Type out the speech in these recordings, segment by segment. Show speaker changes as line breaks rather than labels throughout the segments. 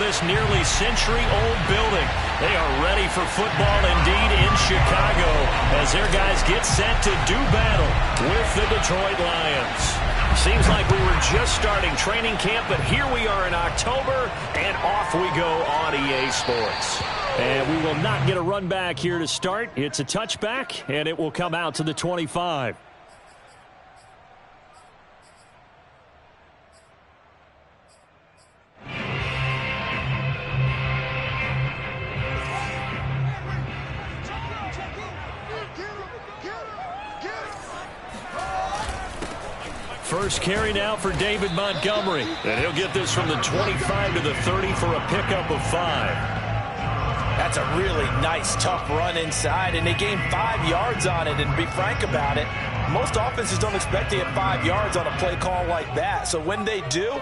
This nearly century-old building. They are ready for football indeed in Chicago as their guys get set to do battle with the Detroit Lions. Seems like we were just starting training camp, but here we are in October, and off we go on EA Sports.
And we will not get a run back here to start. It's a touchback, and it will come out to the 25. First carry now for David Montgomery. And he'll get this from the 25 to the 30 for a pickup of 5.
That's a really nice, tough run inside, and they gained 5 yards on it. And to be frank about it, most offenses don't expect to get 5 yards on a play call like that. So when they do,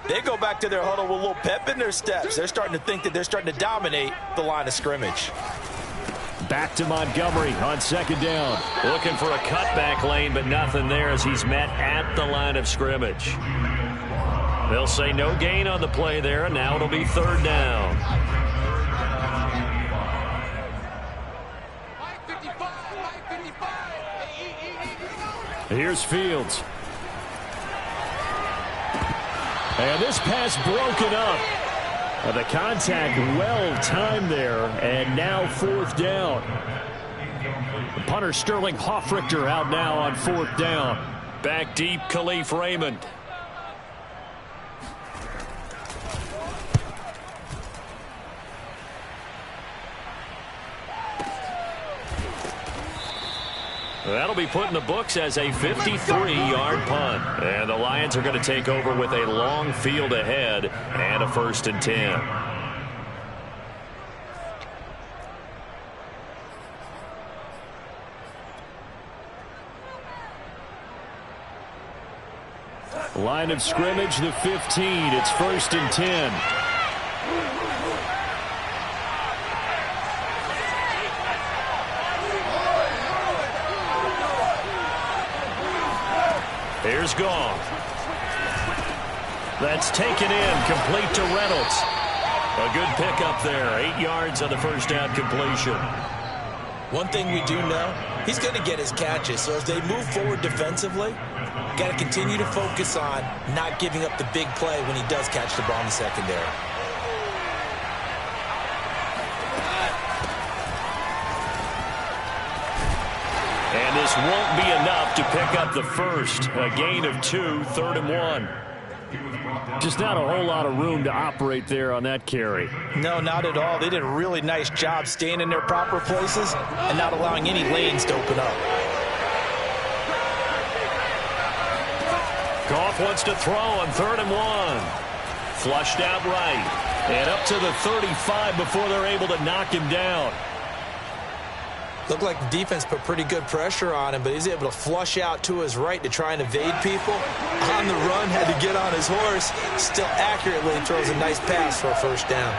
they go back to their huddle with a little pep in their steps. They're starting to think that they're starting to dominate the line of scrimmage.
Back to Montgomery on second down.
Looking for a cutback lane, but nothing there as he's met at the line of scrimmage. They'll say no gain on the play there, and now it'll be third down.
Here's Fields. And this pass broken up. The contact well-timed there, and now fourth down. The punter Sterling Hoffrichter out now on fourth down.
Back deep, Khalif Raymond. That'll be put in the books as a 53-yard punt. And the Lions are going to take over with a long field ahead and a 1st and 10.
Line of scrimmage, the 15. It's 1st and 10.
Here's Goff. That's taken in, complete to Reynolds. A good pickup there, 8 yards on the first down completion.
One thing we do know, he's going to get his catches. So as they move forward defensively, got to continue to focus on not giving up the big play when he does catch the ball in the secondary.
And this won't be enough to pick up the first. A gain of 2, 3rd and 1.
Just not a whole lot of room to operate there on that carry.
No, not at all. They did a really nice job staying in their proper places and not allowing any lanes to open up.
Goff wants to throw on 3rd and 1. Flushed out right. And up to the 35 before they're able to knock him down.
Looked like the defense put pretty good pressure on him, but he's able to flush out to his right to try and evade people. On the run, had to get on his horse. Still accurately throws a nice pass for a first down.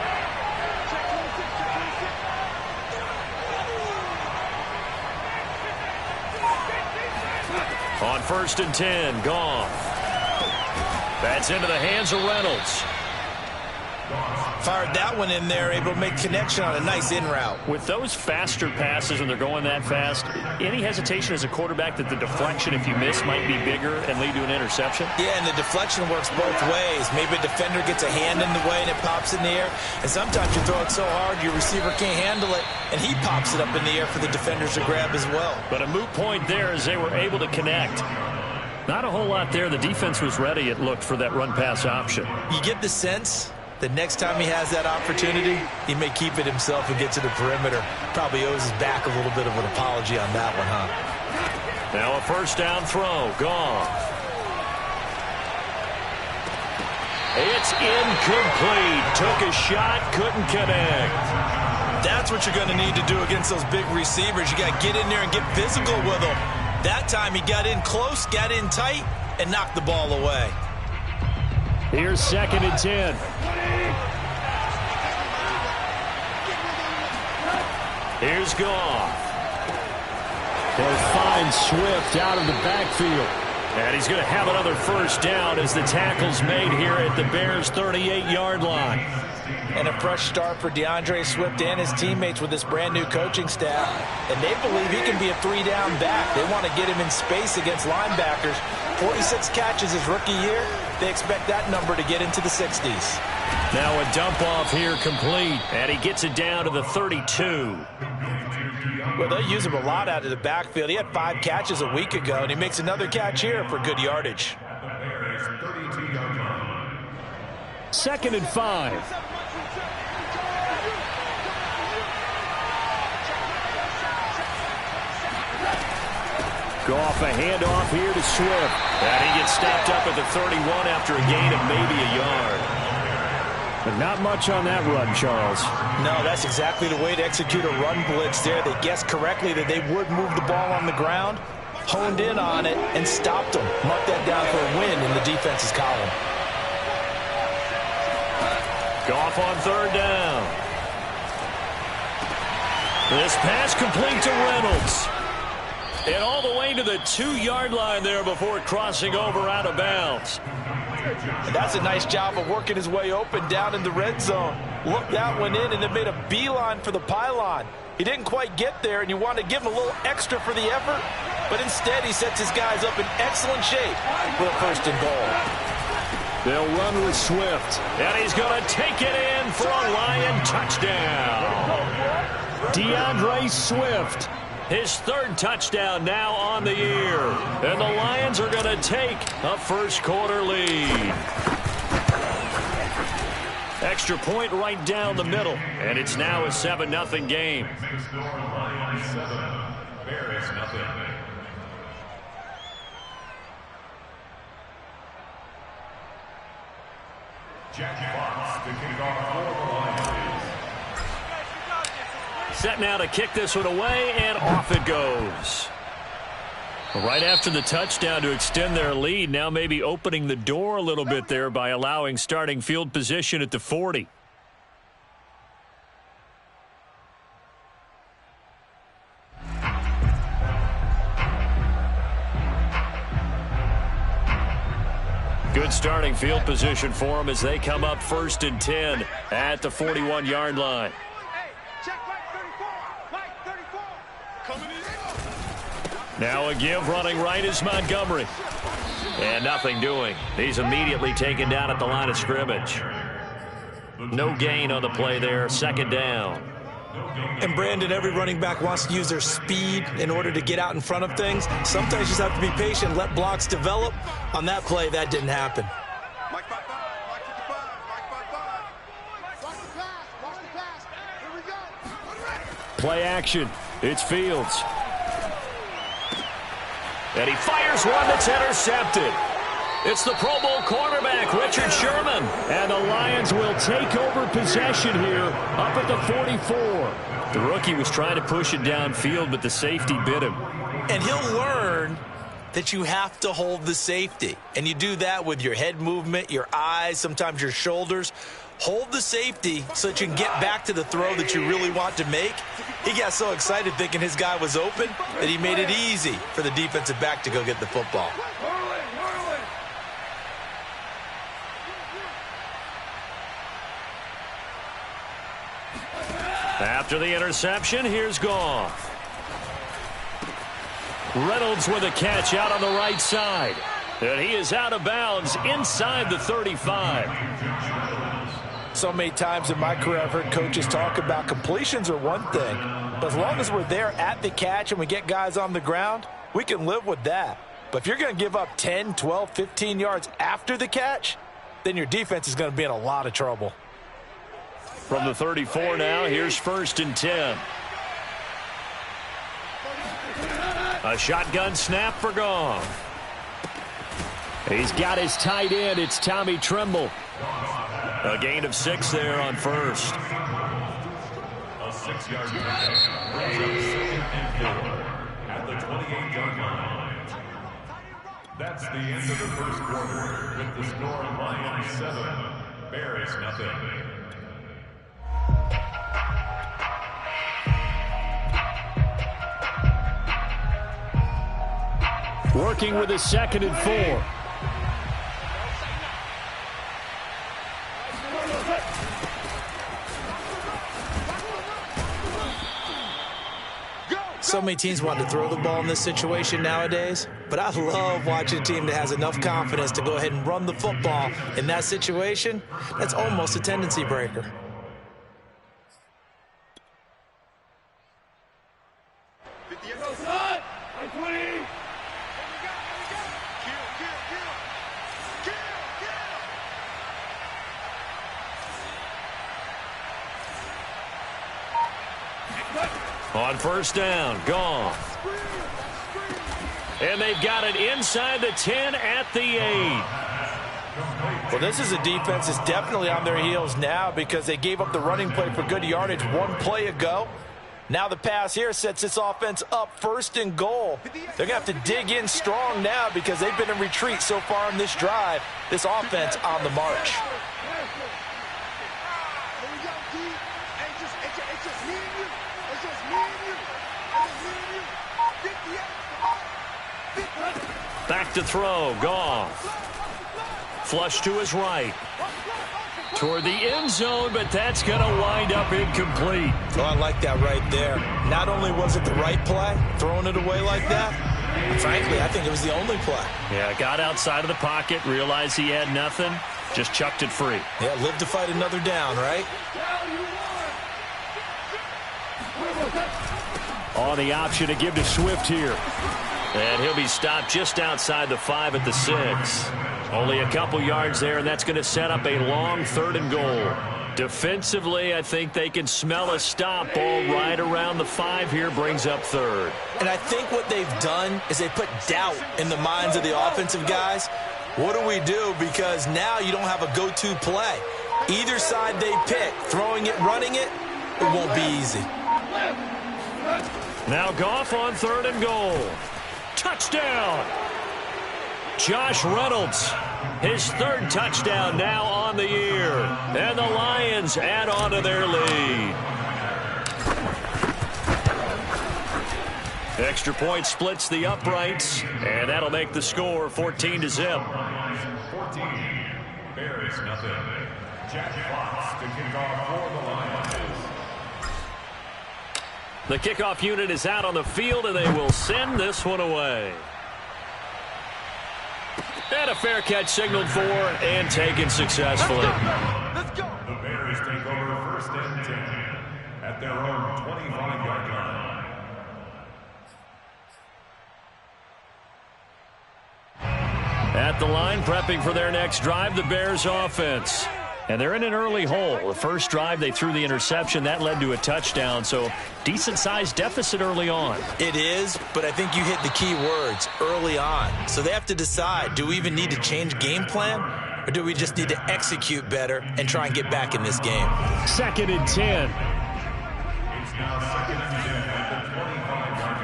On 1st and 10, Goff. That's into the hands of Reynolds.
Fired that one in there, able to make connection on a nice in route.
With those faster passes and they're going that fast, any hesitation as a quarterback that the deflection, if you miss, might be bigger and lead to an interception?
Yeah, and the deflection works both ways. Maybe a defender gets a hand in the way and it pops in the air. And sometimes you throw it so hard your receiver can't handle it, and he pops it up in the air for the defenders to grab as well.
But a moot point there as they were able to connect. Not a whole lot there. The defense was ready, it looked, for that run-pass option.
You get the sense the next time he has that opportunity, he may keep it himself and get to the perimeter. Probably owes his back a little bit of an apology on that one, huh?
Now a first down throw. Goff. It's incomplete. Took a shot, couldn't connect.
That's what you're going to need to do against those big receivers. You got to get in there and get physical with them. That time he got in close, got in tight, and knocked the ball away.
Here's 2nd and 10.
Here's Goff.
They'll find Swift out of the backfield. And he's going to have another first down as the tackle's made here at the Bears' 38-yard line.
And a fresh start for DeAndre Swift and his teammates with this brand-new coaching staff. And they believe he can be a three-down back. They want to get him in space against linebackers. 46 catches his rookie year. They expect that number to get into the 60s.
Now a dump off here complete. And he gets it down to the 32.
Well, they'll use him a lot out of the backfield. He had 5 catches a week ago, and he makes another catch here for good yardage.
2nd and 5. Goff a handoff here to Swift. And he gets stopped up at the 31 after a gain of maybe a yard. But not much on that run, Charles.
No, that's exactly the way to execute a run blitz there. They guessed correctly that they would move the ball on the ground, honed in on it, and stopped them. Mark that down for a win in the defense's column.
Goff on 3rd down. This pass complete to Reynolds. And all the way to the 2-yard line there before crossing over out of bounds.
And that's a nice job of working his way open down in the red zone. Looked that one in and then made a beeline for the pylon. He didn't quite get there, and you want to give him a little extra for the effort. But instead, he sets his guys up in excellent shape for a 1st and goal.
They'll run with Swift. And he's going to take it in for a Lion touchdown. DeAndre Swift. His 3rd touchdown now on the year. And the Lions are going to take a first-quarter lead. Extra point right down the middle. And it's now a 7-0 game.
Jack Fox to kick off for the Lions.
Set now to kick this one away, and off it goes. Right after the touchdown to extend their lead, now maybe opening the door a little bit there by allowing starting field position at the 40. Good starting field position for them as they come up 1st and 10 at the 41-yard line. Now a give running right is Montgomery. And nothing doing. He's immediately taken down at the line of scrimmage. No gain on the play there. 2nd down.
And Brandon, every running back wants to use their speed in order to get out in front of things. Sometimes you just have to be patient, let blocks develop. On that play, that didn't happen.
Play action. It's Fields. And he fires one that's intercepted. It's the Pro Bowl quarterback, Richard Sherman. And the Lions will take over possession here up at the 44. The rookie was trying to push it downfield, but the safety bit him.
And he'll learn that you have to hold the safety. And you do that with your head movement, your eyes, sometimes your shoulders. Hold the safety so that you can get back to the throw that you really want to make. He got so excited thinking his guy was open that he made it easy for the defensive back to go get the football.
After the interception, here's Goff. Reynolds with a catch out on the right side. And he is out of bounds inside the 35.
So many times in my career I've heard coaches talk about completions are one thing, but as long as we're there at the catch and we get guys on the ground, we can live with that. But if you're going to give up 10, 12, 15 yards after the catch, then your defense is going to be in a lot of trouble.
From the 34 now, here's 1st and 10. A shotgun snap for Goff. He's got his tight end. It's Tommy Tremble. A gain of 6 there on 1st.
A 6-yard touchdown. 2nd and 4 at the 28-yard line. That's the end of the 1st quarter with the score Lions 7, Bears nothing.
Working with a 2nd and 4.
So many teams want to throw the ball in this situation nowadays, but I love watching a team that has enough confidence to go ahead and run the football in that situation. That's almost a tendency breaker.
On 1st down, gone. And they've got it inside the 10 at the 8.
Well, this is a defense that's definitely on their heels now because they gave up the running play for good yardage one play ago. Now the pass here sets this offense up 1st and goal. They're going to have to dig in strong now because they've been in retreat so far in this drive. This offense on the march.
Back to throw, Goff. Flush to his right. Toward the end zone, but that's going to wind up incomplete.
Oh, I like that right there. Not only was it the right play, throwing it away like that, frankly, I think it was the only play.
Yeah, got outside of the pocket, realized he had nothing, just chucked it free.
Yeah, live to fight another down, right?
On the option to give to Swift here. And he'll be stopped just outside the 5 at the 6. Only a couple yards there, and that's going to set up a long 3rd and goal. Defensively, I think they can smell a stop. Ball right around the 5 here, brings up 3rd.
And I think what they've done is they put doubt in the minds of the offensive guys. What do we do? Because now you don't have a go-to play. Either side they pick, throwing it, running it, it won't be easy.
Now Goff on 3rd and goal. Touchdown! Josh Reynolds, his 3rd touchdown now on the year. And the Lions add on to their lead. Extra point splits the uprights, and that'll make the score 14-0.
14, Bears nothing. Jack Fox to kick off for the Lions.
The kickoff unit is out on the field, and they will send this one away. And a fair catch signaled for and taken successfully.
Let's go. The Bears take over 1st and 10 at their own 25-yard line.
At the line, prepping for their next drive, the Bears offense. And they're in an early hole. The first drive, they threw the interception. That led to a touchdown, so decent-sized deficit early on.
It is, but I think you hit the key words, early on. So they have to decide, do we even need to change game plan, or do we just need to execute better and try and get back in this game?
2nd and 10.
It's now 2nd and 10 at the 25-yard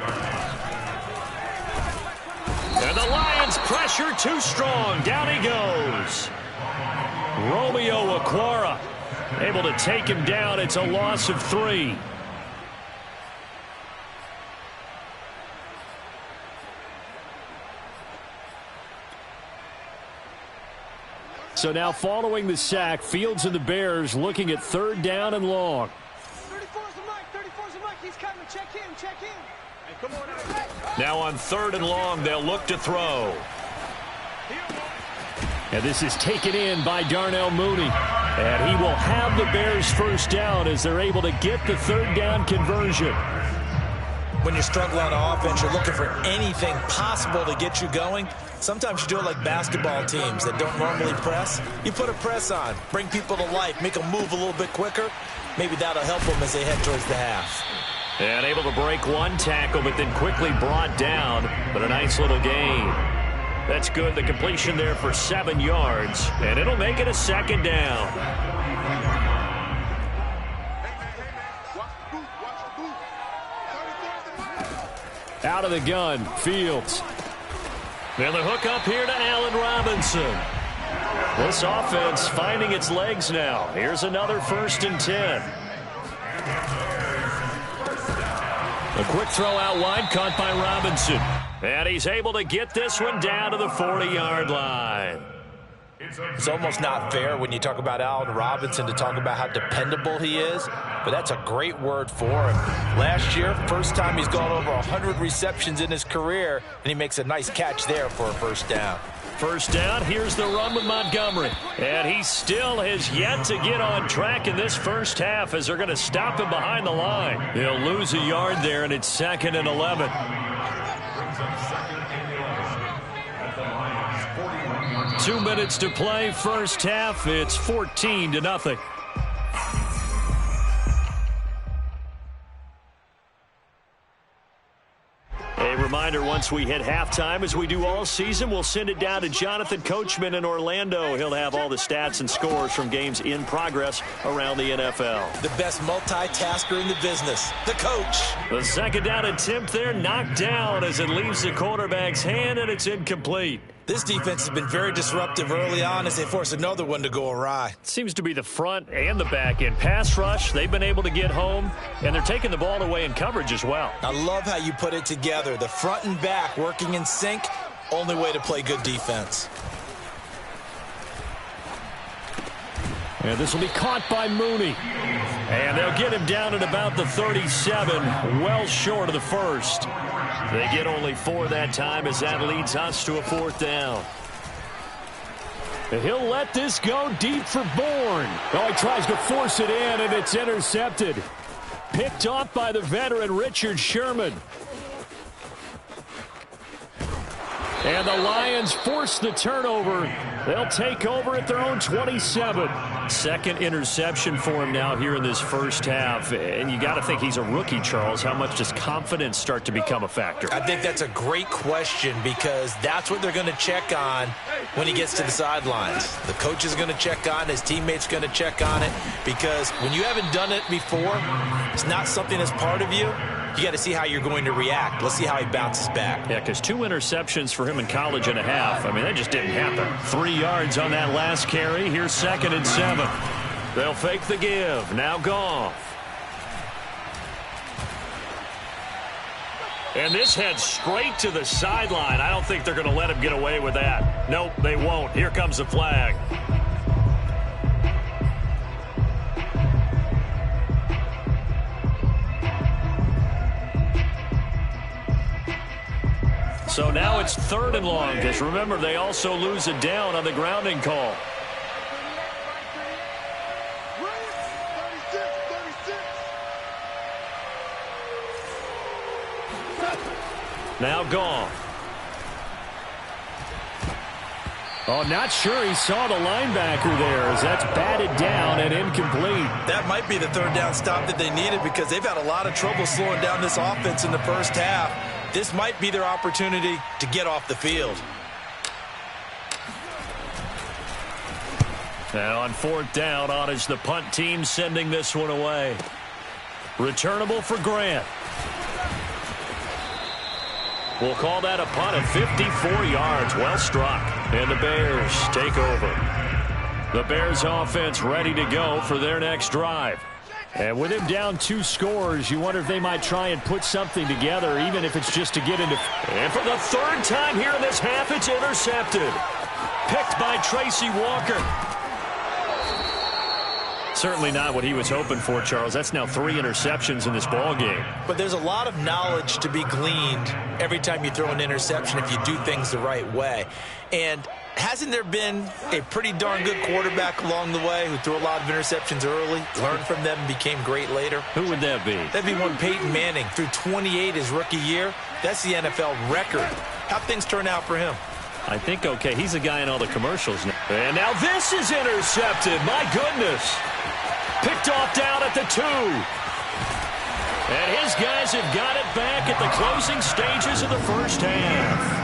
line.
And the Lions pressure too strong. Down he goes. Romeo Okwara able to take him down. It's a loss of 3. So now following the sack, Fields and the Bears looking at 3rd down and long.
34's the Mike. 34's the Mike. He's coming. Check in. Check in. Hey, come on out.
Now on 3rd and long, they'll look to throw. And this is taken in by Darnell Mooney. And he will have the Bears 1st down as they're able to get the 3rd down conversion.
When you're struggling on offense, you're looking for anything possible to get you going. Sometimes you do it like basketball teams that don't normally press. You put a press on, bring people to life, make them move a little bit quicker. Maybe that'll help them as they head towards the half.
And able to break one tackle, but then quickly brought down. But a nice little gain. That's good. The completion there for 7 yards. And it'll make it a 2nd down. Out of the gun, Fields. And the hook up here to Allen Robinson. This offense finding its legs now. Here's another 1st and 10. A quick throw out wide, caught by Robinson. And he's able to get this one down to the 40-yard line.
It's almost not fair when you talk about Allen Robinson to talk about how dependable he is, but that's a great word for him. Last year, first time he's gone over 100 receptions in his career, and he makes a nice catch there for a first down.
First down, here's the run with Montgomery. And he still has yet to get on track in this first half as they're going to stop him behind the line. He'll lose a yard there, and it's 2nd and 11. 2 minutes to play, first half. It's 14-0. A reminder, once we hit halftime, as we do all season, we'll send it down to Jonathan Coachman in Orlando. He'll have all the stats and scores from games in progress around the NFL.
The best multitasker in the business, the coach.
The second down attempt there knocked down as it leaves the quarterback's hand, and it's incomplete.
This defense has been very disruptive early on as they force another one to go awry.
Seems to be the front and the back end. Pass rush, they've been able to get home, and they're taking the ball away in coverage as well.
I love how you put it together. The front and back working in sync, only way to play good defense.
And this will be caught by Mooney. And they'll get him down at about the 37, well short of the first. They get only 4 that time as that leads us to a 4th down. He'll let this go deep for Bourne. Oh, he tries to force it in, and it's intercepted. Picked off by the veteran Richard Sherman. And the Lions force the turnover. They'll take over at their own 27. Second interception for him now here in this first half. And you got to think he's a rookie, Charles. How much does confidence start to become a factor?
I think that's a great question because that's what they're going to check on when he gets to the sidelines. The coach is going to check on, his teammates going to check on it, because when you haven't done it before, it's not something that's part of you. You got to see how you're going to react. Let's see how he bounces back.
Yeah, because 2 interceptions for him in college and a half. I mean, that just didn't happen. 3 yards on that last carry. Here's 2nd and 7. They'll fake the give. Now Goff. And this heads straight to the sideline. I don't think they're going to let him get away with that. Nope, they won't. Here comes the flag. So now it's 3rd and long, because remember, they also lose a down on the grounding call. Now Goff. Oh, not sure he saw the linebacker there as that's batted down and incomplete.
That might be the 3rd down stop that they needed because they've had a lot of trouble slowing down this offense in the first half. This might be their opportunity to get off the field.
Now on 4th down, on is the punt team sending this one away. Returnable for Grant. We'll call that a punt of 54 yards. Well struck. And the Bears take over. The Bears offense ready to go for their next drive. And with him down 2 scores, you wonder if they might try and put something together, even if it's just to get into... And for the 3rd time here in this half, it's intercepted. Picked by Tracy Walker. Certainly not what he was hoping for, Charles. That's now 3 interceptions in this ball game.
But there's a lot of knowledge to be gleaned every time you throw an interception if you do things the right way. And hasn't there been a pretty darn good quarterback along the way who threw a lot of interceptions early, learned from them, and became great later?
Who would that be?
That'd be one Peyton Manning. Threw 28 his rookie year. That's the NFL record. How'd things turn out for him?
I think, okay, he's a guy in all the commercials now. And now this is intercepted. My goodness. Picked off down at the 2. And his guys have got it back at the closing stages of the first half.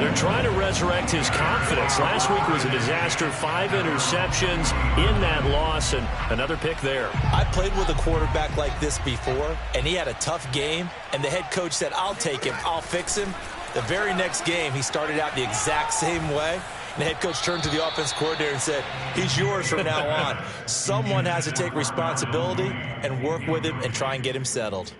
They're trying to resurrect his confidence. Last week was a disaster. 5 interceptions in that loss, and another pick there.
I played with a quarterback like this before, and he had a tough game, and the head coach said, I'll take him, I'll fix him. The very next game, he started out the exact same way. The head coach turned to the offense coordinator and said, he's yours from now on. Someone has to take responsibility and work with him and try and get him settled.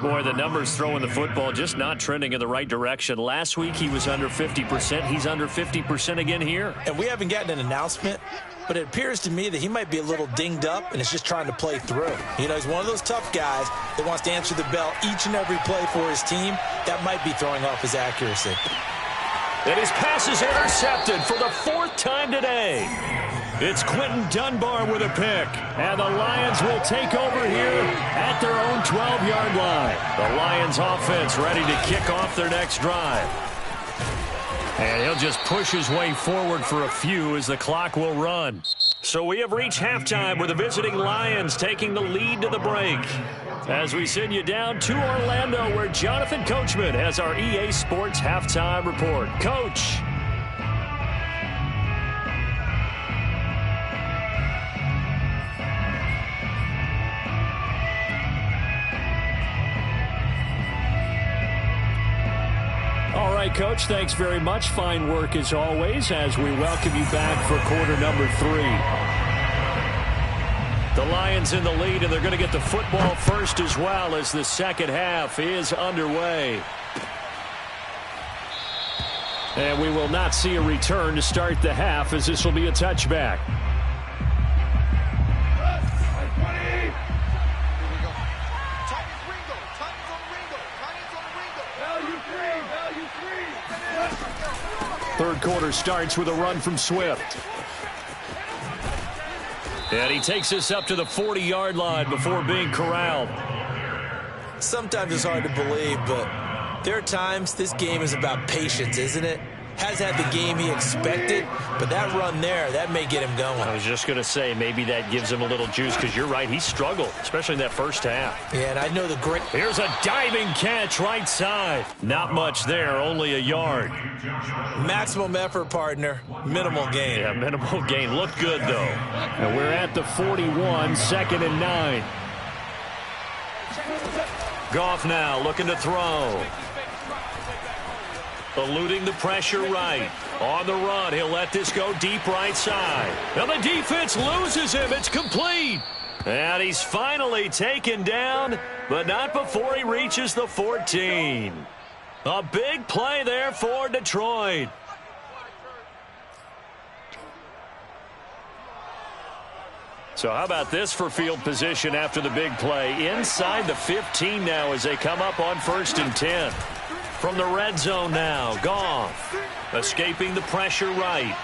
Boy, the numbers throwing the football just not trending in the right direction. Last week he was under 50%. He's under 50% again here.
And we haven't gotten an announcement, but it appears to me that he might be a little dinged up and is just trying to play through. You know, he's one of those tough guys that wants to answer the bell each and every play for his team. That might be throwing off his accuracy.
And his pass is intercepted for the 4th time today. It's Quinton Dunbar with a pick. And the Lions will take over here at their own 12-yard line. The Lions offense ready to kick off their next drive. And he'll just push his way forward for a few as the clock will run. So we have reached halftime with the visiting Lions taking the lead to the break. As we send you down to Orlando, where Jonathan Coachman has our EA Sports Halftime Report. Coach. All right, Coach, thanks very much. Fine work as always as we welcome you back for quarter number 3. The Lions in the lead, and they're going to get the football first as well as the second half is underway. And we will not see a return to start the half as this will be a touchback. Third quarter starts with a run from Swift. And he takes us up to the 40-yard line before being corralled.
Sometimes it's hard to believe, but there are times this game is about patience, isn't it? Hasn't had the game he expected, but that run there, that may get him going.
I was just going to say, maybe that gives him a little juice, because you're right, he struggled, especially in that first half.
Yeah, and I know the great...
Here's a diving catch right side. Not much there, only a yard.
Maximum effort, partner. Minimal gain.
Yeah, minimal gain. Looked good, though. And we're at the 41, 2nd and 9. Goff now looking to throw. Eluding the pressure right. On the run, he'll let this go deep right side. Now the defense loses him. It's complete. And he's finally taken down, but not before he reaches the 14. A big play there for Detroit. So how about this for field position after the big play? Inside the 15 now as they come up on 1st and 10. From the red zone now, Goff escaping the pressure right.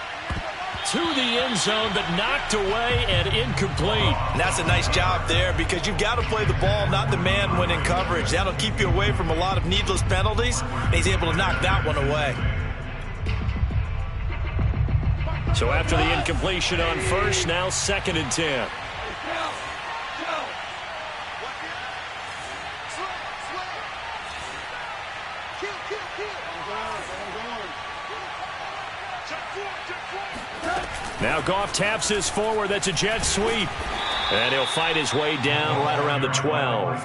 To the end zone, but knocked away and incomplete.
And that's a nice job there because you've got to play the ball, not the man when in coverage. That'll keep you away from a lot of needless penalties, and he's able to knock that one away.
So after the incompletion on 1st, now 2nd and 10. Now Goff taps this forward. That's a jet sweep. And he'll fight his way down right around the 12.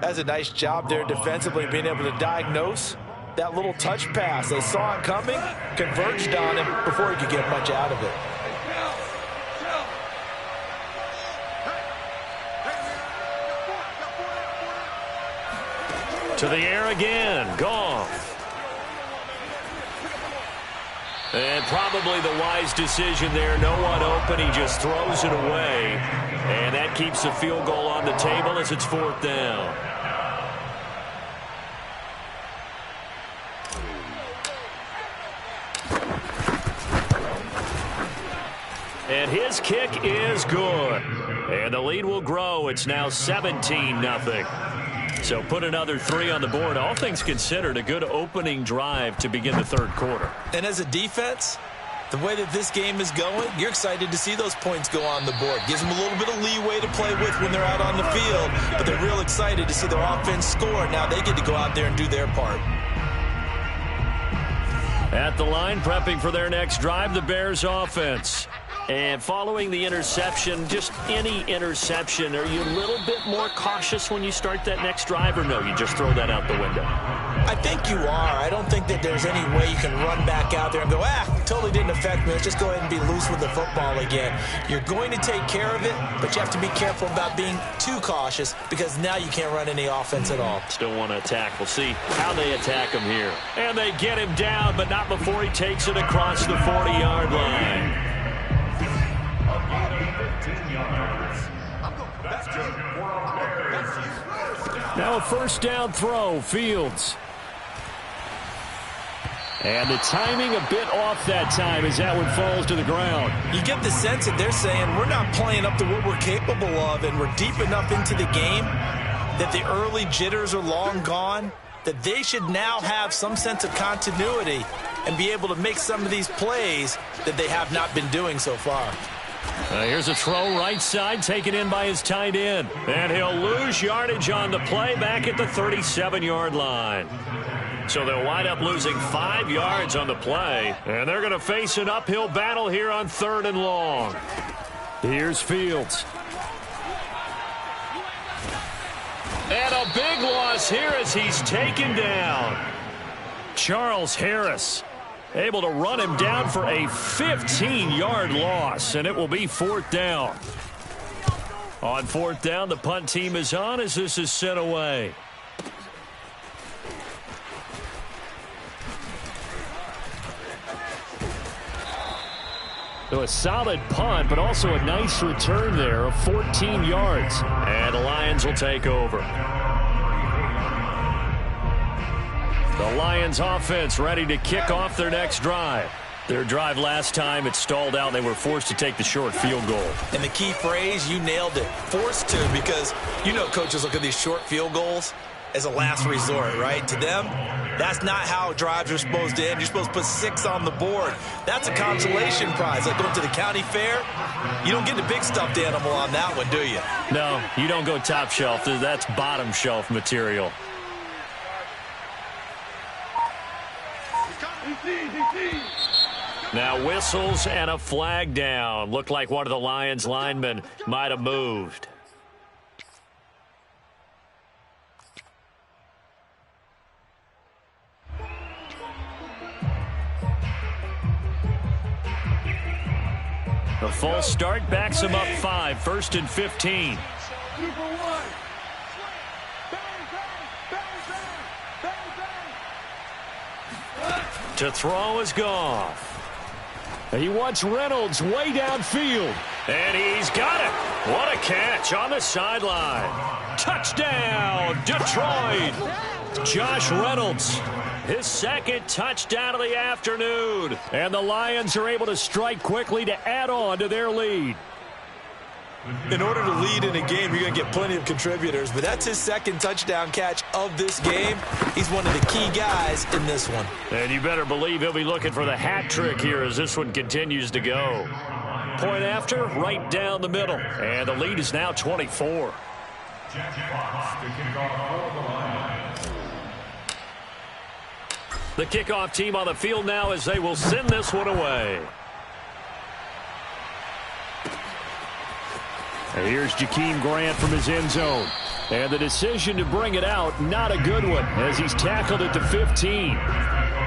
That's a nice job there defensively, being able to diagnose that little touch pass. They saw it coming, converged on him before he could get much out of it.
To the air again, Goff. And probably the wise decision there. No one open. He just throws it away. And that keeps the field goal on the table as it's 4th down. And his kick is good. And the lead will grow. It's now 17-0. So put another 3 on the board. All things considered, a good opening drive to begin the 3rd quarter.
And as a defense, the way that this game is going, you're excited to see those points go on the board. Gives them a little bit of leeway to play with when they're out on the field, but they're real excited to see their offense score. Now they get to go out there and do their part.
At the line, prepping for their next drive, the Bears offense. And following the interception, just any interception, are you a little bit more cautious when you start that next drive, or no, you just throw that out the window?
I think you are. I don't think that there's any way you can run back out there and go, totally didn't affect me. Let's just go ahead and be loose with the football again. You're going to take care of it, but you have to be careful about being too cautious because now you can't run any offense at all.
Still want to attack. We'll see how they attack him here. And they get him down, but not before he takes it across the 40-yard line. Now a first down throw, Fields. And the timing a bit off that time as that one falls to the ground.
You get the sense that they're saying we're not playing up to what we're capable of, and we're deep enough into the game that the early jitters are long gone, that they should now have some sense of continuity and be able to make some of these plays that they have not been doing so far.
Here's a throw right side, taken in by his tight end. And he'll lose yardage on the play back at the 37-yard line. So they'll wind up losing 5 yards on the play. And they're going to face an uphill battle here on 3rd and long. Here's Fields. And a big loss here as he's taken down. Charles Harris able to run him down for a 15-yard loss, and it will be 4th down. On 4th down, the punt team is on as this is sent away. So a solid punt, but also a nice return there of 14 yards. And the Lions will take over. The Lions offense ready to kick off their next drive. Their drive last time, it stalled out. They were forced to take the short field goal.
And the key phrase, you nailed it. Forced to, because you know coaches look at these short field goals as a last resort, right? To them, that's not how drives are supposed to end. You're supposed to put 6 on the board. That's a consolation prize. Like going to the county fair, you don't get the big stuffed animal on that one, do you?
No, you don't go top shelf. That's bottom shelf material. Now whistles and a flag down. Looked like one of the Lions linemen might have moved. The false start backs him up 5, 1st and 15. To throw is Goff. He wants Reynolds way downfield. And he's got it. What a catch on the sideline. Touchdown, Detroit. Josh Reynolds, his 2nd touchdown of the afternoon. And the Lions are able to strike quickly to add on to their lead.
In order to lead in a game, you're going to get plenty of contributors, but that's his 2nd touchdown catch of this game. He's one of the key guys in this one.
And you better believe he'll be looking for the hat trick here as this one continues to go. Point after, right down the middle. And the lead is now 24. The kickoff team on the field now as they will send this one away. And here's Jakeem Grant from his end zone. And the decision to bring it out, not a good one, as he's tackled at the 15.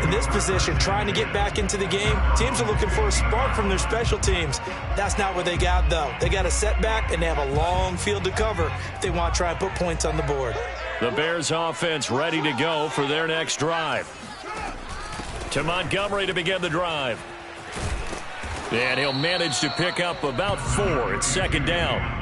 In this position, trying to get back into the game, teams are looking for a spark from their special teams. That's not what they got, though. They got a setback, and they have a long field to cover if they want to try and put points on the board.
The Bears offense ready to go for their next drive. To Montgomery to begin the drive. And he'll manage to pick up about 4. It's 2nd down.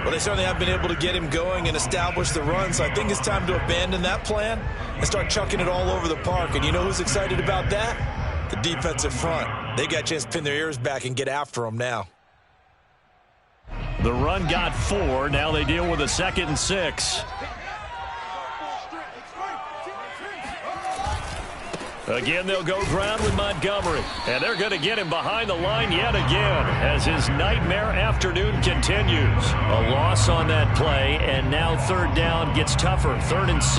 Well, they certainly have been able to get him going and establish the run, so I think it's time to abandon that plan and start chucking it all over the park. And you know who's excited about that? The defensive front. They got a chance to pin their ears back and get after him now.
The run got 4. Now they deal with a 2nd and 6. Again, they'll go ground with Montgomery. And they're going to get him behind the line yet again as his nightmare afternoon continues. A loss on that play, and now 3rd down gets tougher. 3rd and 6.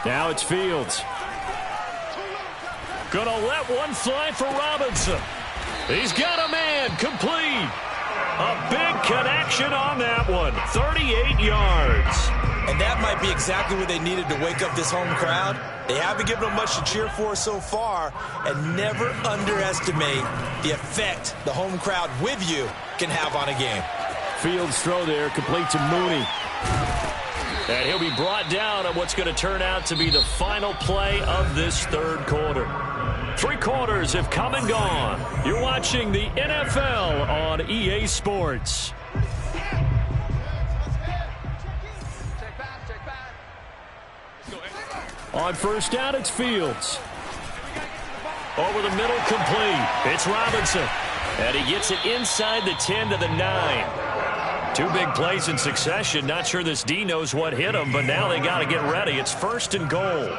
Now it's Fields.
Gonna let one fly for Robinson. He's got a man. Complete. A big connection on that one. 38 yards.
And that might be exactly what they needed to wake up this home crowd. They haven't given them much to cheer for so far, and never underestimate the effect the home crowd with you can have on a game.
Fields throw there, complete to Mooney.
And he'll be brought down on what's going to turn out to be the final play of this third quarter. 3 quarters have come and gone. You're watching the NFL on EA Sports.
On first down, it's Fields.
Over the middle, complete. It's Robinson. And he gets it inside the 10 to the 9. 2 big plays in succession. Not sure this D knows what hit him, but now they got to get ready. It's first and goal.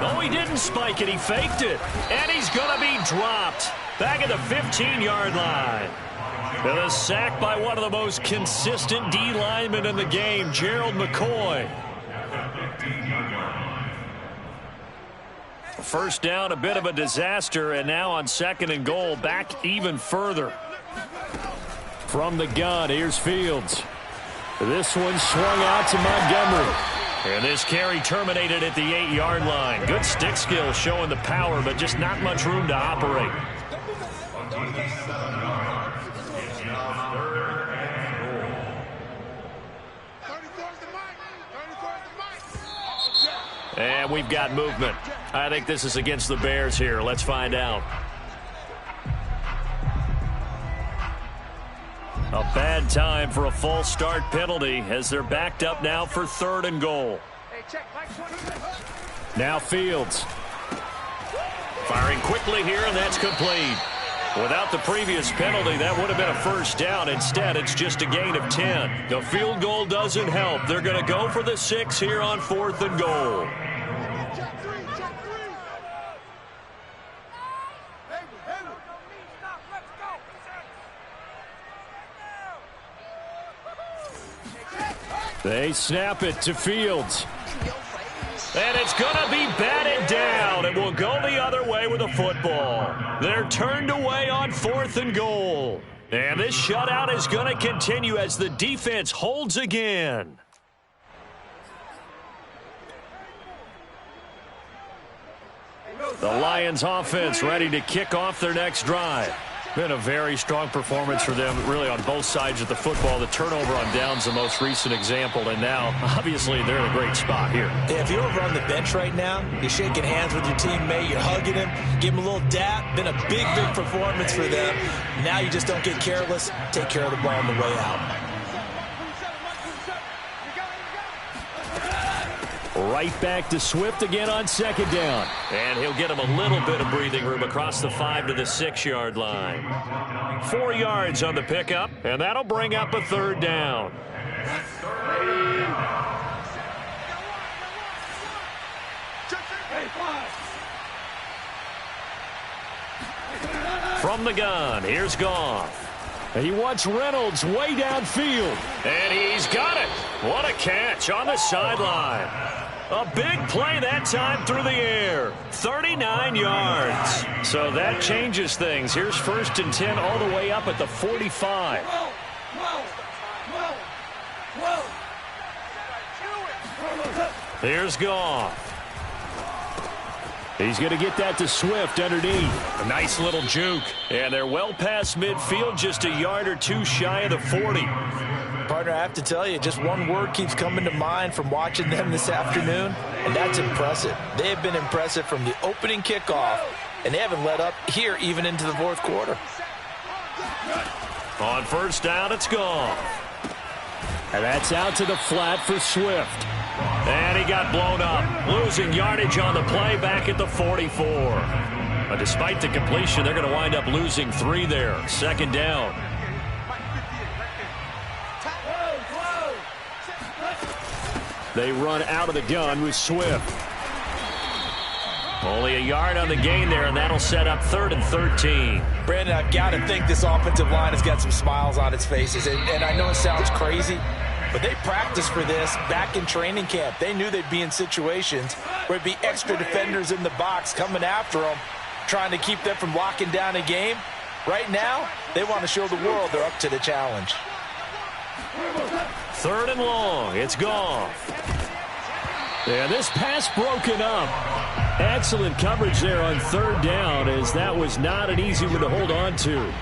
Oh, he didn't spike it. He faked it. And he's going to be dropped back at the 15-yard line. And a sack by one of the most consistent D linemen in the game, Gerald McCoy. First down, a bit of a disaster, and now on second and goal, back even further.
From the gun, here's Fields. This one swung out to Montgomery.
And this carry terminated at the 8-yard line. Good stick skill showing the power, but just not much room to operate. And we've got movement. I think this is against the Bears here. Let's find out. A bad time for a false start penalty as they're backed up now for third and goal.
Now Fields.
Firing quickly here, and that's complete. Without the previous penalty, that would have been a first down. Instead, it's just a gain of 10. The field goal doesn't help. They're going to go for the 6 here on fourth and goal.
They snap it to Fields.
And it's going to be batted down. It will go the other way with the football. They're turned away on fourth and goal. And this shutout is going to continue as the defense holds again. The Lions offense ready to kick off their next drive. Been a very strong performance for them, really, on both sides of the football. The turnover on downs, the most recent example, and now, obviously, they're in a great spot here.
Yeah, if you're over on the bench right now, you're shaking hands with your teammate, you're hugging him, give him a little dap. Been a big, big performance for them. Now you just don't get careless. Take care of the ball on the way out.
Right back to Swift again on second down.
And he'll get him a little bit of breathing room across the 5 to the 6-yard line. 4 yards on the pickup, and that'll bring up a third down. From the gun, here's Goff.
He wants Reynolds way downfield.
And he's got it. What a catch on the sideline. A big play that time through the air. 39 yards. So that changes things. Here's first and 10 all the way up at the 45. Here's Goff.
He's going to get that to Swift underneath.
A nice little juke. And they're well past midfield, just a yard or two shy of the 40.
Partner, I have to tell you, just one word keeps coming to mind from watching them this afternoon, and that's impressive. They have been impressive from the opening kickoff, and they haven't let up here even into the fourth quarter.
On first down, it's Goff.
And that's out to the flat for Swift.
And he got blown up, losing yardage on the play back at the 44. But despite the completion, they're going to wind up losing 3 there. Second down.
They run out of the gun with Swift.
Only a yard on the gain there, and that'll set up 3rd and 13.
Brandon, I've got to think this offensive line has got some smiles on its faces. And I know it sounds crazy, But they practiced for this back in training camp. They knew they'd be in situations where it'd be extra defenders in the box coming after them, trying to keep them from locking down a game. Right now, they want to show the world they're up to the challenge.
3rd and long. It's gone. Yeah, this pass broken up. Excellent coverage there on 3rd down, as that was not an easy one to hold on to.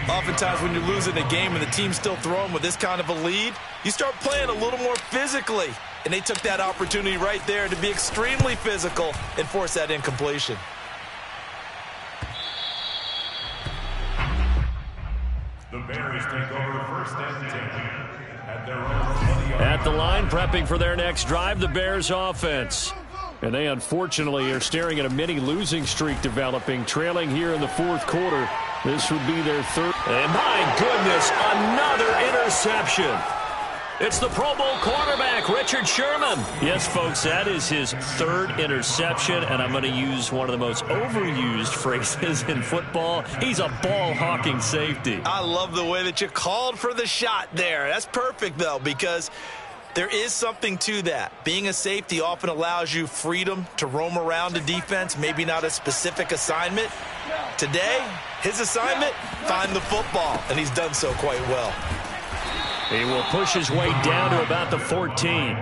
Oftentimes when you're losing a game and the team's still throwing with this kind of a lead, you start playing a little more physically. And they took that opportunity right there to be extremely physical and force that incompletion.
The Bears take over 1st and 10 at their own 20-yard line.
At the line, prepping for their next drive, the Bears offense. And they unfortunately are staring at a mini losing streak developing, trailing here in the 4th quarter. This would be their 3rd. And my goodness, another interception. It's the Pro Bowl quarterback, Richard Sherman. Yes, folks, that is his 3rd interception, and I'm going to use one of the most overused phrases in football. He's a ball-hawking safety.
I love the way that you called for the shot there. That's perfect, though, because there is something to that. Being a safety often allows you freedom to roam around the defense, maybe not a specific assignment. Today, his assignment, find the football, and he's done so quite well.
He will push his way down to about the 14.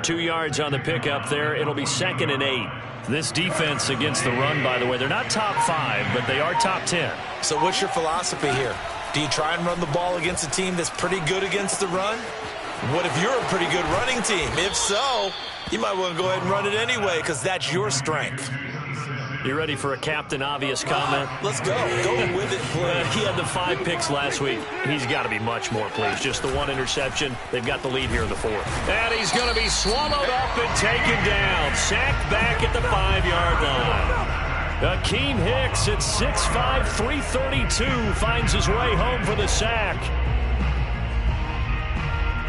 2 yards on the pickup there. It'll be 2nd and 8. This defense against the run, by the way, they're not top 5, but they are top 10.
So what's your philosophy here? Do you try and run the ball against a team that's pretty good against the run? What if you're a pretty good running team? If so, you might want to go ahead and run it anyway because that's your strength.
You ready for a Captain Obvious comment?
Let's go. Go with it, please.
He had the 5 picks last week. He's got to be much more pleased. Just the 1 interception. They've got the lead here in the 4th. And he's going to be swallowed up and taken down. Sacked back at the 5-yard line. Akeem Hicks at 6'5", 332 finds his way home for the sack.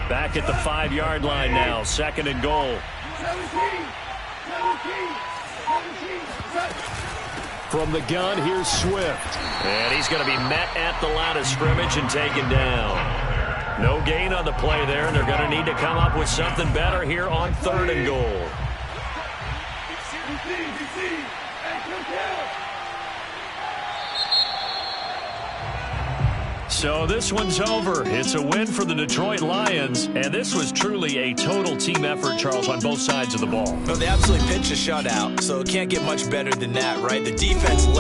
Back at the 5-yard line now. 2nd and goal. From the gun, here's Swift. And he's going to be met at the line of scrimmage and taken down. No gain on the play there, and they're going to need to come up with something better here on 3rd and goal. So this one's over. It's a win for the Detroit Lions, and this was truly a total team effort, Charles, on both sides of the ball.
Well, they absolutely pitched a shutout, so it can't get much better than that, right? The defense led